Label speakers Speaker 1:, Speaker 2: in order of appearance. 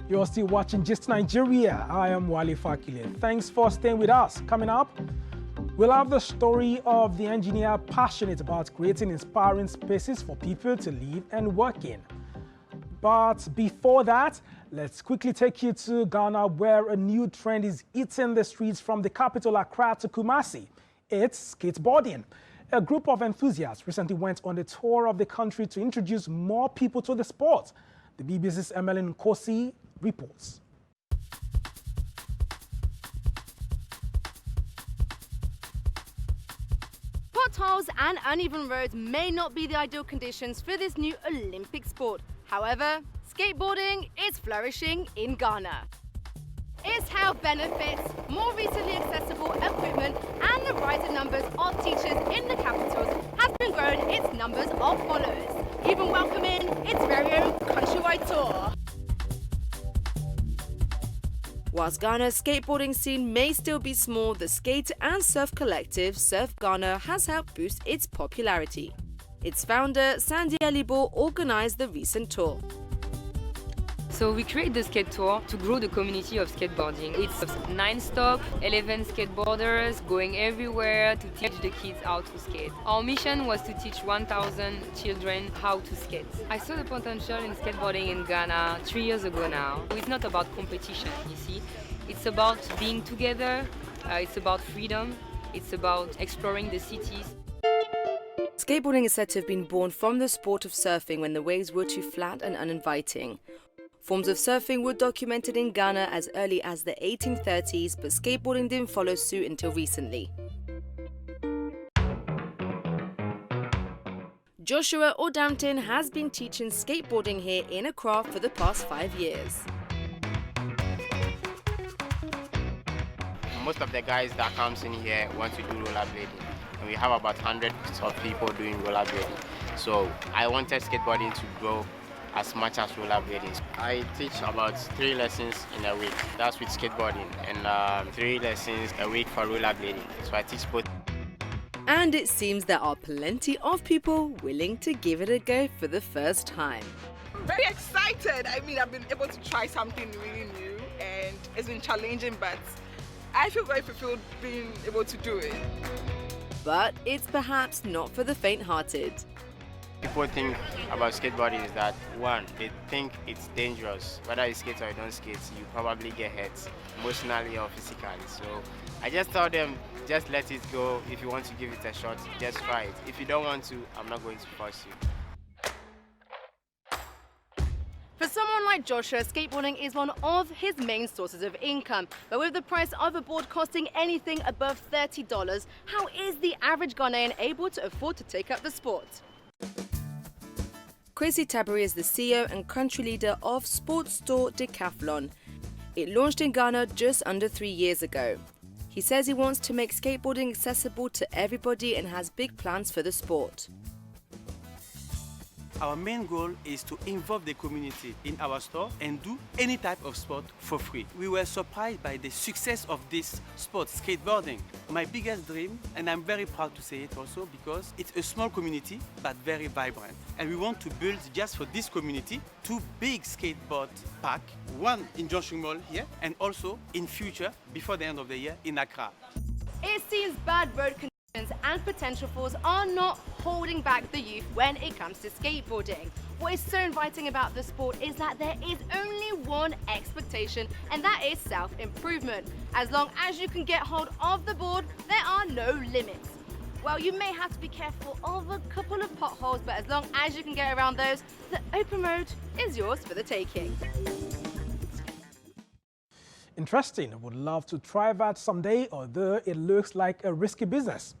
Speaker 1: You're still watching Gist Nigeria. I am Wale Fakile. Thanks for staying with us. Coming up, we'll have the story of the engineer passionate about creating inspiring spaces for people to live and work in. But before that, let's quickly take you to Ghana, where a new trend is eating the streets from the capital Accra to Kumasi. It's skateboarding. A group of enthusiasts recently went on a tour of the country to introduce more people to the sport. The BBC's Emmeline Nkosi reports.
Speaker 2: Potholes and uneven roads may not be the ideal conditions for this new Olympic sport. However, skateboarding is flourishing in Ghana. Its health benefits, more recently accessible equipment, and the rising numbers of teachers in the capitals has been growing its numbers of followers, even welcoming its very own countrywide tour. Whilst Ghana's skateboarding scene may still be small, the skate and surf collective Surf Ghana has helped boost its popularity. Its founder, Sandy Alibo, organised the recent tour.
Speaker 3: So we create the skate tour to grow the community of skateboarding. It's 9 stop, 11 skateboarders going everywhere to teach the kids how to skate. Our mission was to teach 1,000 children how to skate. I saw the potential in skateboarding in Ghana 3 years ago now. It's not about competition, you see. It's about being together, it's about freedom, it's about exploring the cities.
Speaker 2: Skateboarding is said to have been born from the sport of surfing when the waves were too flat and uninviting. Forms of surfing were documented in Ghana as early as the 1830s, but skateboarding didn't follow suit until recently. Joshua Odampton has been teaching skateboarding here in Accra for the past 5 years.
Speaker 4: Most of the guys that comes in here want to do rollerblading, and we have about hundreds of people doing rollerblading. So I wanted skateboarding to grow as much as rollerblading. I teach about 3 lessons in a week. That's with skateboarding, and 3 lessons a week for rollerblading. So I teach both.
Speaker 2: And it seems there are plenty of people willing to give it a go for the first time.
Speaker 5: Very excited. I mean, I've been able to try something really new, and it's been challenging, but I feel very fulfilled being able to do it.
Speaker 2: But it's perhaps not for the faint-hearted.
Speaker 4: People think about skateboarding is that, one, they think it's dangerous. Whether you skate or you don't skate, you probably get hurt, emotionally or physically. So I just tell them, just let it go. If you want to give it a shot, just try it. If you don't want to, I'm not going to force you.
Speaker 2: For someone like Joshua, skateboarding is one of his main sources of income. But with the price of a board costing anything above $30, how is the average Ghanaian able to afford to take up the sport? Kwesi Tabari is the CEO and country leader of sports store Decathlon. It launched in Ghana just under 3 years ago. He says he wants to make skateboarding accessible to everybody and has big plans for the sport.
Speaker 6: Our main goal is to involve the community in our store and do any type of sport for free. We were surprised by the success of this sport, skateboarding. My biggest dream, and I'm very proud to say it also, because it's a small community but very vibrant. And we want to build just for this community 2 big skateboard parks, one in Junction Mall here and also in future, before the end of the year, in Accra.
Speaker 2: It seems bad road conditions and potential falls are not holding back the youth when it comes to skateboarding. What is so inviting about the sport is that there is only one expectation, and that is self-improvement. As long as you can get hold of the board, there are no limits. Well, you may have to be careful of a couple of potholes, but as long as you can get around those, the open road is yours for the taking.
Speaker 1: Interesting. I would love to try that someday, although it looks like a risky business.